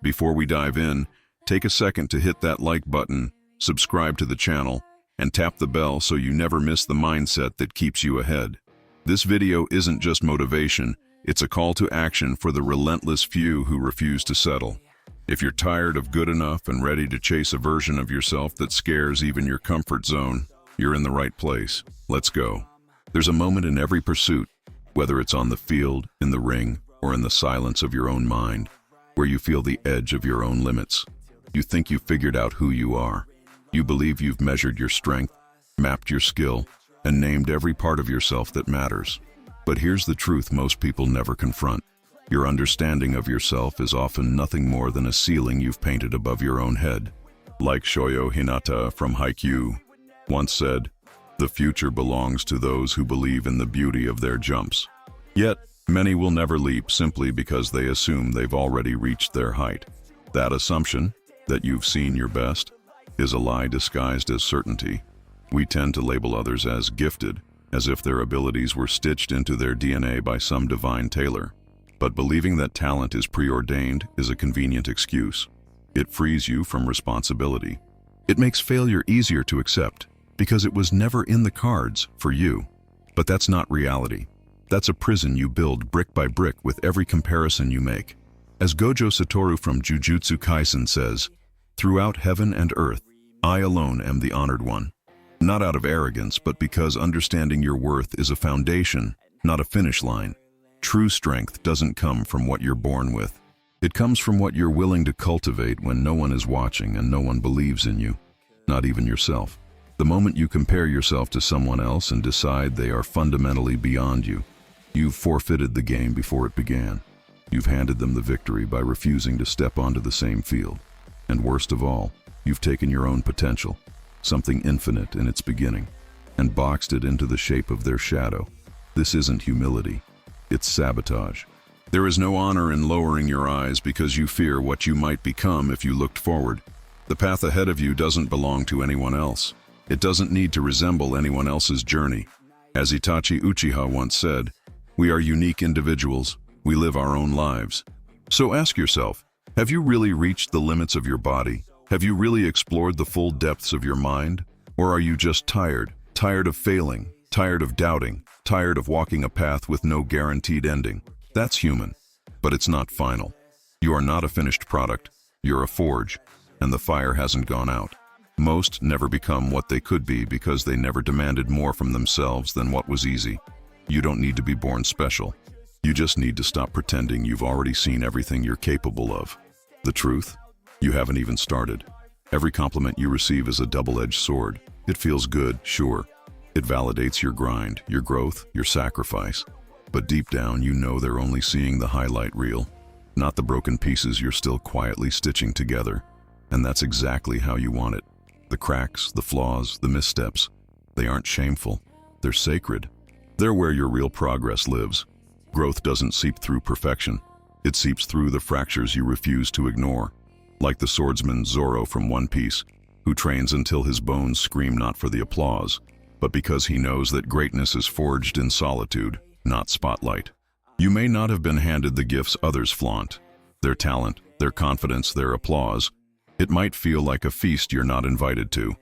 Before we dive in, take a second to hit that like button, subscribe to the channel, and tap the bell so you never miss the mindset that keeps you ahead. This video isn't just motivation, it's a call to action for the relentless few who refuse to settle. If you're tired of good enough and ready to chase a version of yourself that scares even your comfort zone, you're in the right place. Let's go. There's a moment in every pursuit, whether it's on the field, in the ring, or in the silence of your own mind, where you feel the edge of your own limits. You think you've figured out who you are. You believe you've measured your strength, mapped your skill, and named every part of yourself that matters. But here's the truth most people never confront. Your understanding of yourself is often nothing more than a ceiling you've painted above your own head. Like Shoyo Hinata from Haikyuu once said, "The future belongs to those who believe in the beauty of their jumps." Yet, many will never leap simply because they assume they've already reached their height. That assumption, that you've seen your best, is a lie disguised as certainty. We tend to label others as gifted, as if their abilities were stitched into their DNA by some divine tailor. But believing that talent is preordained is a convenient excuse. It frees you from responsibility. It makes failure easier to accept, because it was never in the cards for you. But that's not reality. That's a prison you build brick by brick with every comparison you make. As Gojo Satoru from Jujutsu Kaisen says, "Throughout heaven and earth, I alone am the honored one." Not out of arrogance, but because understanding your worth is a foundation, not a finish line. True strength doesn't come from what you're born with. It comes from what you're willing to cultivate when no one is watching and no one believes in you, not even yourself. The moment you compare yourself to someone else and decide they are fundamentally beyond you, you've forfeited the game before it began. You've handed them the victory by refusing to step onto the same field. And worst of all, you've taken your own potential, something infinite in its beginning, and boxed it into the shape of their shadow. This isn't humility, it's sabotage. There is no honor in lowering your eyes because you fear what you might become if you looked forward. The path ahead of you doesn't belong to anyone else. It doesn't need to resemble anyone else's journey. As Itachi Uchiha once said, "We are unique individuals. We live our own lives." So ask yourself, have you really reached the limits of your body? Have you really explored the full depths of your mind? Or are you just tired of failing, tired of doubting, tired of walking a path with no guaranteed ending? That's human, but it's not final. You are not a finished product, you're a forge, and the fire hasn't gone out. Most never become what they could be because they never demanded more from themselves than what was easy. You don't need to be born special. You just need to stop pretending you've already seen everything you're capable of. The truth? You haven't even started. Every compliment you receive is a double-edged sword. It feels good, sure. It validates your grind, your growth, your sacrifice. But deep down, you know they're only seeing the highlight reel, not the broken pieces you're still quietly stitching together. And that's exactly how you want it. The cracks, the flaws, the missteps, they aren't shameful. They're sacred. They're where your real progress lives. Growth doesn't seep through perfection. It seeps through the fractures you refuse to ignore. Like the swordsman Zoro from One Piece, who trains until his bones scream not for the applause, but because he knows that greatness is forged in solitude, not spotlight. You may not have been handed the gifts others flaunt, their talent, their confidence, their applause. It might feel like a feast you're not invited to.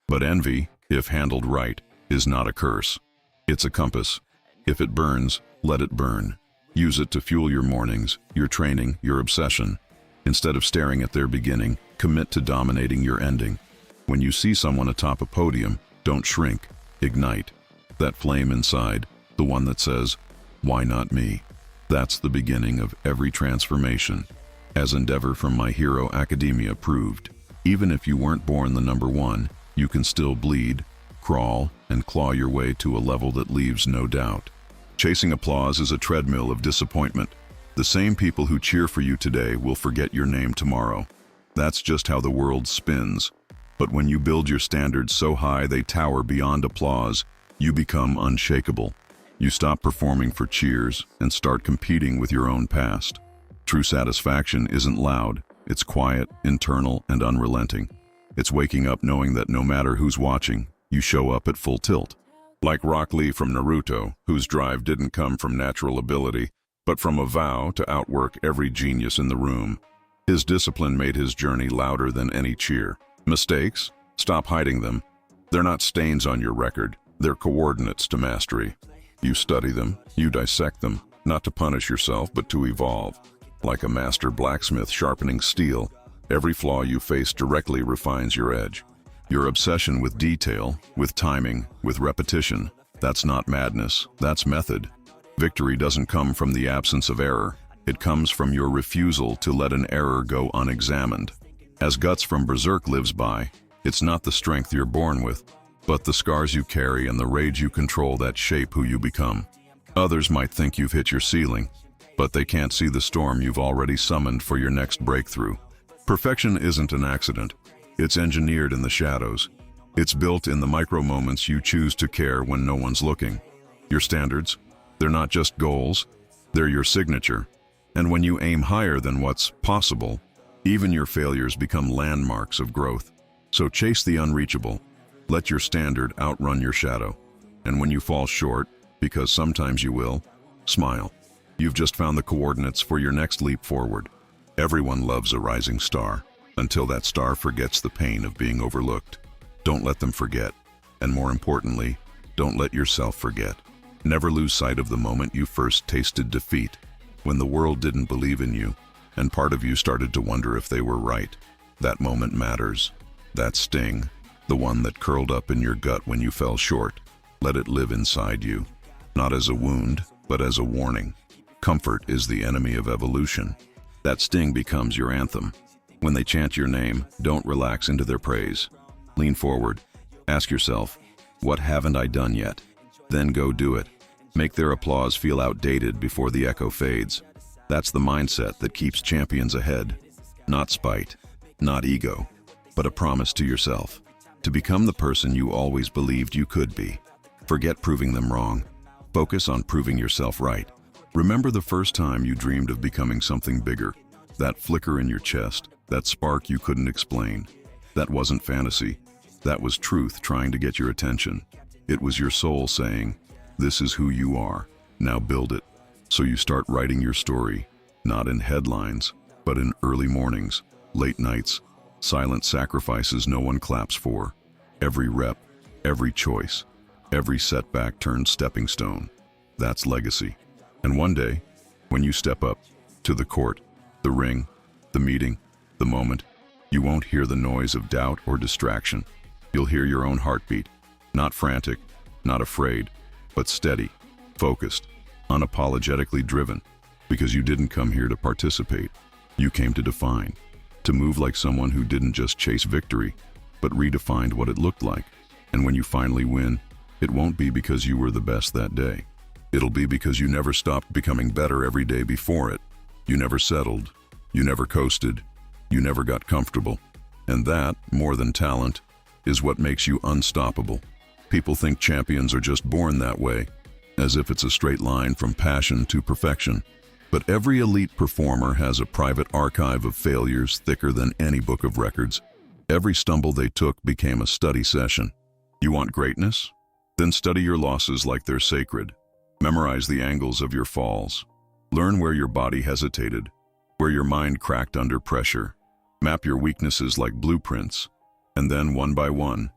But envy, if handled right, is not a curse. It's a compass. If it burns, let it burn. Use it to fuel your mornings, your training, your obsession. Instead of staring at their beginning, commit to dominating your ending. When you see someone atop a podium, don't shrink, ignite. That flame inside, the one that says, "Why not me?" That's the beginning of every transformation. As Endeavor from My Hero Academia proved, even if you weren't born the number one, you can still bleed, crawl, and claw your way to a level that leaves no doubt. Chasing applause is a treadmill of disappointment. The same people who cheer for you today will forget your name tomorrow. That's just how the world spins. But when you build your standards so high they tower beyond applause, you become unshakable. You stop performing for cheers and start competing with your own past. True satisfaction isn't loud. It's quiet, internal, and unrelenting. It's waking up knowing that no matter who's watching, you show up at full tilt. Like Rock Lee from Naruto, whose drive didn't come from natural ability, but from a vow to outwork every genius in the room. His discipline made his journey louder than any cheer. Mistakes? Stop hiding them. They're not stains on your record. They're coordinates to mastery. You study them, you dissect them, not to punish yourself, but to evolve. Like a master blacksmith sharpening steel, every flaw you face directly refines your edge. Your obsession with detail, with timing, with repetition, that's not madness, that's method. Victory doesn't come from the absence of error. It comes from your refusal to let an error go unexamined. As Guts from Berserk lives by, it's not the strength you're born with, but the scars you carry and the rage you control that shape who you become. Others might think you've hit your ceiling, but they can't see the storm you've already summoned for your next breakthrough. Perfection isn't an accident. It's engineered in the shadows. It's built in the micro moments you choose to care when no one's looking. Your standards, they're not just goals, they're your signature. And when you aim higher than what's possible, even your failures become landmarks of growth. So chase the unreachable. Let your standard outrun your shadow. And when you fall short, because sometimes you will, smile. You've just found the coordinates for your next leap forward. Everyone loves a rising star, until that star forgets the pain of being overlooked. Don't let them forget. And more importantly, don't let yourself forget. Never lose sight of the moment you first tasted defeat, when the world didn't believe in you, and part of you started to wonder if they were right. That moment matters. That sting, the one that curled up in your gut when you fell short, let it live inside you. Not as a wound, but as a warning. Comfort is the enemy of evolution. That sting becomes your anthem. When they chant your name, don't relax into their praise. Lean forward. Ask yourself, what haven't I done yet? Then go do it. Make their applause feel outdated before the echo fades. That's the mindset that keeps champions ahead. Not spite, not ego, but a promise to yourself to become the person you always believed you could be. Forget proving them wrong. Focus on proving yourself right. Remember the first time you dreamed of becoming something bigger. That flicker in your chest, that spark you couldn't explain. That wasn't fantasy. That was truth trying to get your attention. It was your soul saying, "This is who you are. Now build it." So you start writing your story, not in headlines, but in early mornings, late nights, silent sacrifices no one claps for. Every rep, every choice, every setback turned stepping stone. That's legacy. And one day, when you step up to the court, the ring, the meeting, the moment, you won't hear the noise of doubt or distraction. You'll hear your own heartbeat, not frantic, not afraid, but steady, focused, unapologetically driven, because you didn't come here to participate. You came to define, to move like someone who didn't just chase victory, but redefined what it looked like. And when you finally win, it won't be because you were the best that day. It'll be because you never stopped becoming better every day before it. You never settled. You never coasted. You never got comfortable. And that, more than talent, is what makes you unstoppable. People think champions are just born that way, as if it's a straight line from passion to perfection. But every elite performer has a private archive of failures thicker than any book of records. Every stumble they took became a study session. You want greatness? Then study your losses like they're sacred. Memorize the angles of your falls. Learn where your body hesitated, where your mind cracked under pressure. Map your weaknesses like blueprints, and then one by one,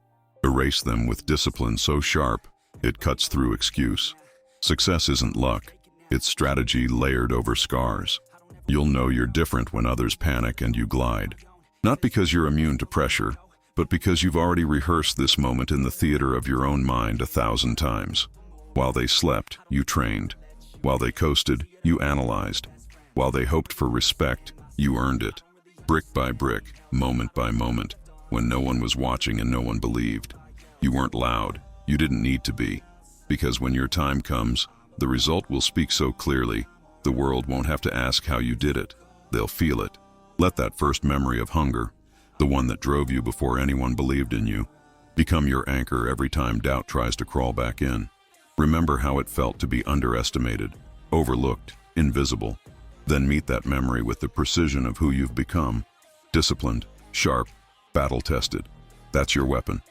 erase them with discipline so sharp it cuts through excuse. Success isn't luck, it's strategy layered over scars. You'll know you're different when others panic and you glide. Not because you're immune to pressure, but because you've already rehearsed this moment in the theater of your own mind 1,000 times. While they slept, you trained. While they coasted, you analyzed. While they hoped for respect, you earned it. Brick by brick, moment by moment, when no one was watching and no one believed. You weren't loud. You didn't need to be. Because when your time comes, the result will speak so clearly, the world won't have to ask how you did it. They'll feel it. Let that first memory of hunger, the one that drove you before anyone believed in you, become your anchor every time doubt tries to crawl back in. Remember how it felt to be underestimated, overlooked, invisible. Then meet that memory with the precision of who you've become. Disciplined, sharp, battle-tested. That's your weapon.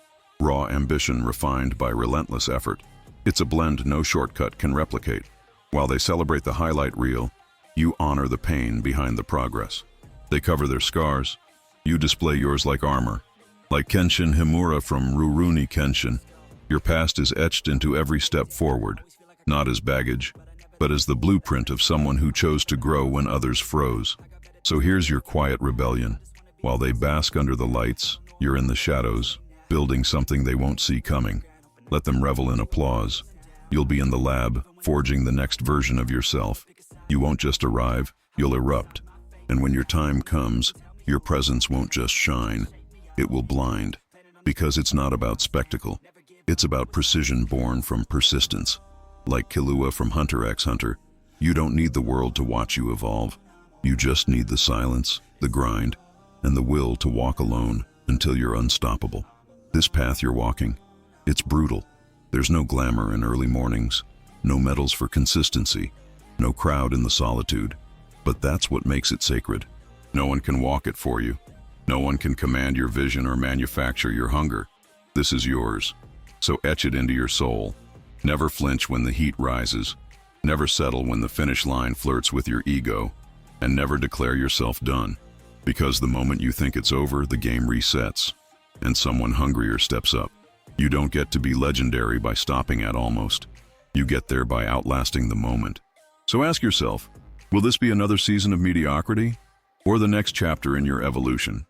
Raw ambition refined by relentless effort. It's a blend no shortcut can replicate. While they celebrate the highlight reel, you honor the pain behind the progress. They cover their scars. You display yours like armor. Like Kenshin Himura from Rurouni Kenshin, your past is etched into every step forward, not as baggage, but as the blueprint of someone who chose to grow when others froze. So here's your quiet rebellion. While they bask under the lights, you're in the shadows, building something they won't see coming. Let them revel in applause. You'll be in the lab, forging the next version of yourself. You won't just arrive, you'll erupt. And when your time comes, your presence won't just shine, it will blind. Because it's not about spectacle. It's about precision born from persistence. Like Killua from Hunter x Hunter, you don't need the world to watch you evolve. You just need the silence, the grind, and the will to walk alone until you're unstoppable. This path you're walking, it's brutal. There's no glamour in early mornings, no medals for consistency, no crowd in the solitude. But that's what makes it sacred. No one can walk it for you. No one can command your vision or manufacture your hunger. This is yours. So etch it into your soul. Never flinch when the heat rises. Never settle when the finish line flirts with your ego. And never declare yourself done. Because the moment you think it's over, the game resets. And someone hungrier steps up. You don't get to be legendary by stopping at almost. You get there by outlasting the moment. So ask yourself, will this be another season of mediocrity? Or the next chapter in your evolution?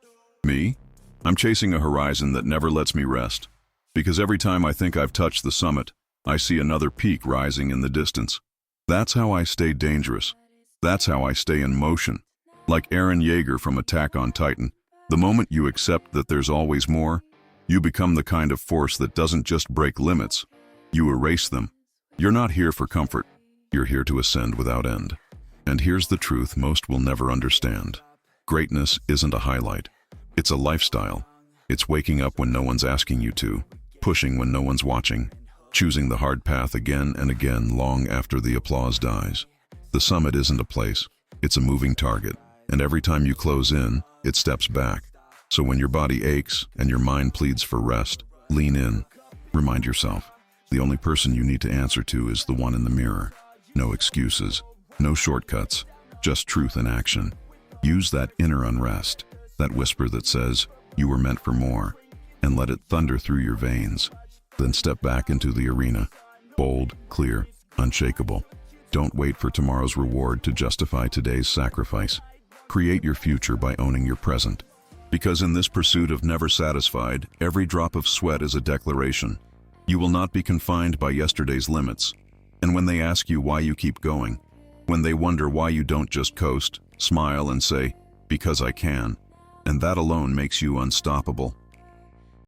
Me? I'm chasing a horizon that never lets me rest. Because every time I think I've touched the summit, I see another peak rising in the distance. That's how I stay dangerous. That's how I stay in motion. Like Eren Yeager from Attack on Titan, the moment you accept that there's always more, you become the kind of force that doesn't just break limits, you erase them. You're not here for comfort. You're here to ascend without end. And here's the truth most will never understand. Greatness isn't a highlight. It's a lifestyle. It's waking up when no one's asking you to, pushing when no one's watching, choosing the hard path again and again long after the applause dies. The summit isn't a place. It's a moving target. And every time you close in, it steps back. So when your body aches and your mind pleads for rest, lean in. Remind yourself, the only person you need to answer to is the one in the mirror. No excuses, no shortcuts, just truth and action. Use that inner unrest, that whisper that says, you were meant for more, and let it thunder through your veins. Then step back into the arena, bold, clear, unshakable. Don't wait for tomorrow's reward to justify today's sacrifice. Create your future by owning your present. Because in this pursuit of never satisfied, every drop of sweat is a declaration. You will not be confined by yesterday's limits. And when they ask you why you keep going, when they wonder why you don't just coast, smile and say, because I can, and that alone makes you unstoppable.